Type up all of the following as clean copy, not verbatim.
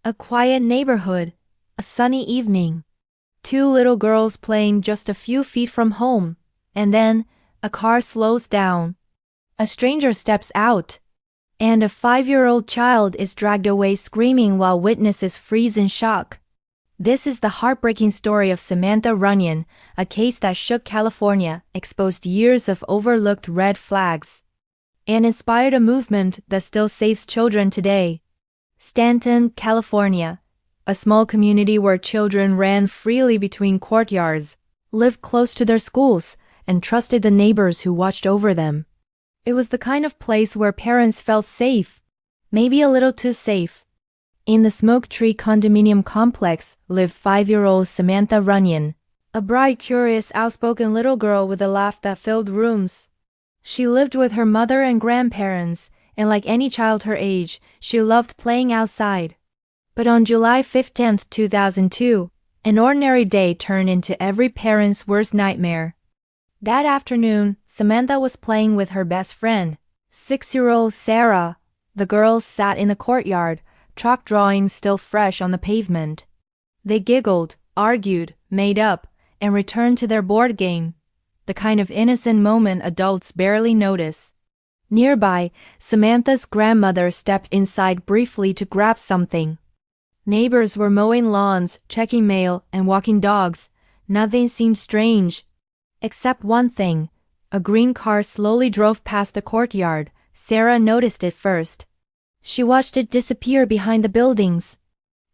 A quiet neighborhood, a sunny evening. Two little girls playing just a few feet from home, and then a car slows down. A stranger steps out, and a 5-year-old child is dragged away screaming while witnesses freeze in shock. This is the heartbreaking story of Samantha Renan, a case that shook California, exposed years of overlooked red flags, and inspired a movement that still saves children today. Stanton, California, a small community where children ran freely between courtyards, lived close to their schools, and trusted the neighbors who watched over them. It was the kind of place where parents felt safe, maybe a little too safe. In the Smoke Tree condominium complex lived 5-year-old Samantha Renan, a bright, curious, outspoken little girl with a laugh that filled rooms. She lived with her mother and grandparents, and like any child her age, she loved playing outside. But on July 15, 2002, an ordinary day turned into every parent's worst nightmare. That afternoon, Samantha was playing with her best friend, 6-year-old Sarah. The girls sat in the courtyard, chalk drawings still fresh on the pavement. They giggled, argued, made up, and returned to their board game, the kind of innocent moment adults barely notice. Nearby, Samantha's grandmother stepped inside briefly to grab something. Neighbors were mowing lawns, checking mail, and walking dogs. Nothing seemed strange. Except one thing. A green car slowly drove past the courtyard. Sarah noticed it first. She watched it disappear behind the buildings,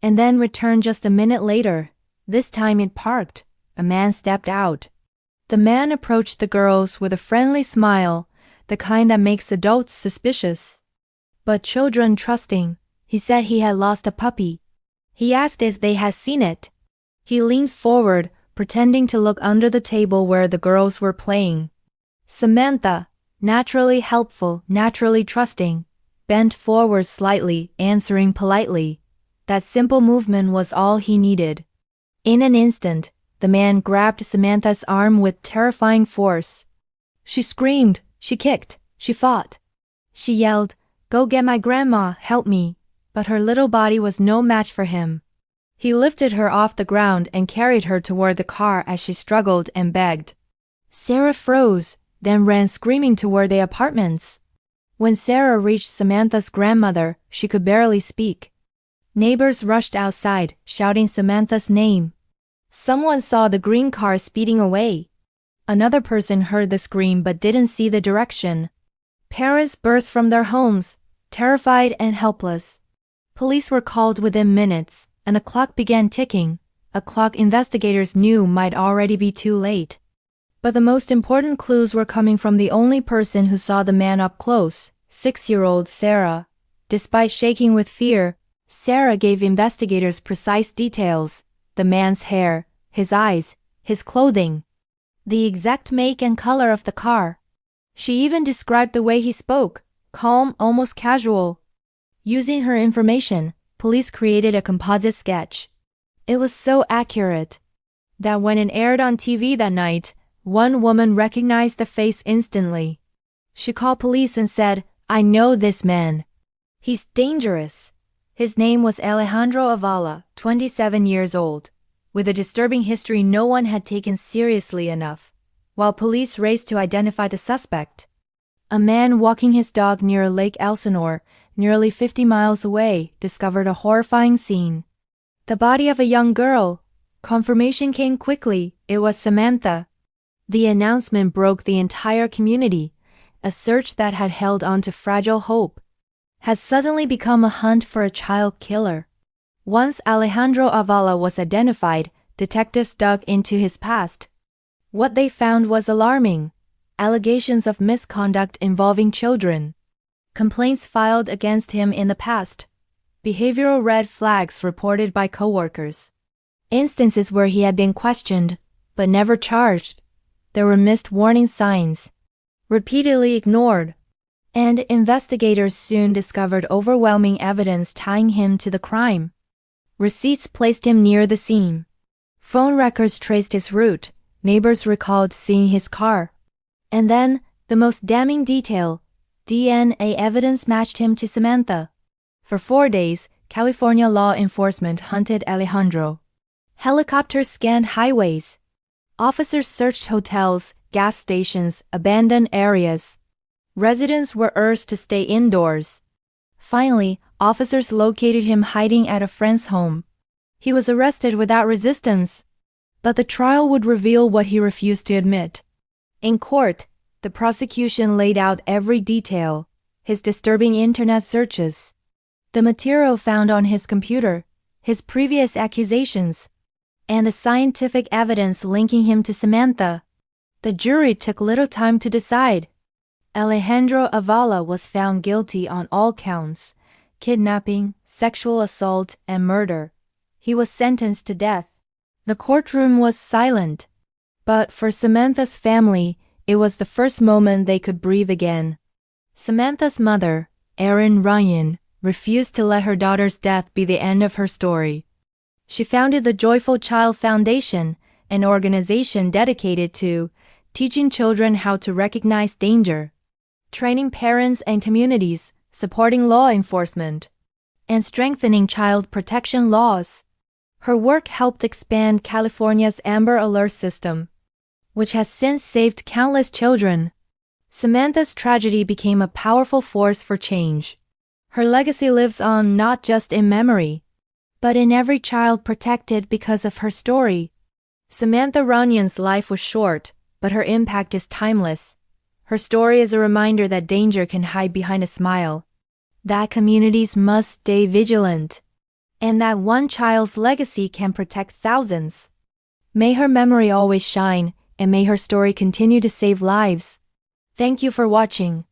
and then returned just a minute later. This time it parked. A man stepped out. The man approached the girls with a friendly smile, the kind that makes adults suspicious, but children trusting. He said he had lost a puppy. He asked if they had seen it. He leaned forward, pretending to look under the table where the girls were playing. Samantha, naturally helpful, naturally trusting, bent forward slightly, answering politely. That simple movement was all he needed. In an instant, the man grabbed Samantha's arm with terrifying force. She screamed, she kicked, she fought. She yelled, "Go get my grandma, help me." But her little body was no match for him. He lifted her off the ground and carried her toward the car as she struggled and begged. Sarah froze, then ran screaming toward the apartments. When Sarah reached Samantha's grandmother, she could barely speak. Neighbors rushed outside, shouting Samantha's name. Someone saw the green car speeding away. Another person heard the scream but didn't see the direction. Parents burst from their homes, terrified and helpless. Police were called within minutes, and a clock began ticking, a clock investigators knew might already be too late. But the most important clues were coming from the only person who saw the man up close, 6-year-old Sarah. Despite shaking with fear, Sarah gave investigators precise details: the man's hair, his eyes, his clothing, the exact make and color of the car. She even described the way he spoke, calm, almost casual. Using her information, police created a composite sketch. It was so accurate that when it aired on TV that night, one woman recognized the face instantly. She called police and said, "I know this man. He's dangerous." His name was Alejandro Avala, 27 years old, with a disturbing history no one had taken seriously enough. While police raced to identify the suspect, a man walking his dog near Lake Elsinore, nearly 50 miles away, discovered a horrifying scene. The body of a young girl. Confirmation came quickly. It was Samantha. The announcement broke the entire community. A search that had held on to fragile hope had suddenly become a hunt for a child killer. Once Alejandro Avala was identified, detectives dug into his past. What they found was alarming. Allegations of misconduct involving children. Complaints filed against him in the past. Behavioral red flags reported by coworkers. Instances where he had been questioned, but never charged. There were missed warning signs, repeatedly ignored. And investigators soon discovered overwhelming evidence tying him to the crime. Receipts placed him near the scene. Phone records traced his route. Neighbors recalled seeing his car. And then, the most damning detail, DNA evidence matched him to Samantha. For 4 days, California law enforcement hunted Alejandro. Helicopters scanned highways. Officers searched hotels, gas stations, abandoned areas. Residents were urged to stay indoors. Finally, officers located him hiding at a friend's home. He was arrested without resistance, but the trial would reveal what he refused to admit. In court, the prosecution laid out every detail: his disturbing internet searches, the material found on his computer, his previous accusations, and the scientific evidence linking him to Samantha. The jury took little time to decide. Alejandro Avala was found guilty on all counts: kidnapping, sexual assault, and murder. He was sentenced to death. The courtroom was silent. But for Samantha's family, it was the first moment they could breathe again. Samantha's mother, Erin Ryan, refused to let her daughter's death be the end of her story. She founded the Joyful Child Foundation, an organization dedicated to teaching children how to recognize danger, training parents and communities, supporting law enforcement, and strengthening child protection laws. Her work helped expand California's Amber Alert system, which has since saved countless children. Samantha's tragedy became a powerful force for change. Her legacy lives on not just in memory, but in every child protected because of her story. Samantha Renan's life was short, but her impact is timeless. Her story is a reminder that danger can hide behind a smile, that communities must stay vigilant, and that one child's legacy can protect thousands. May her memory always shine, and may her story continue to save lives. Thank you for watching.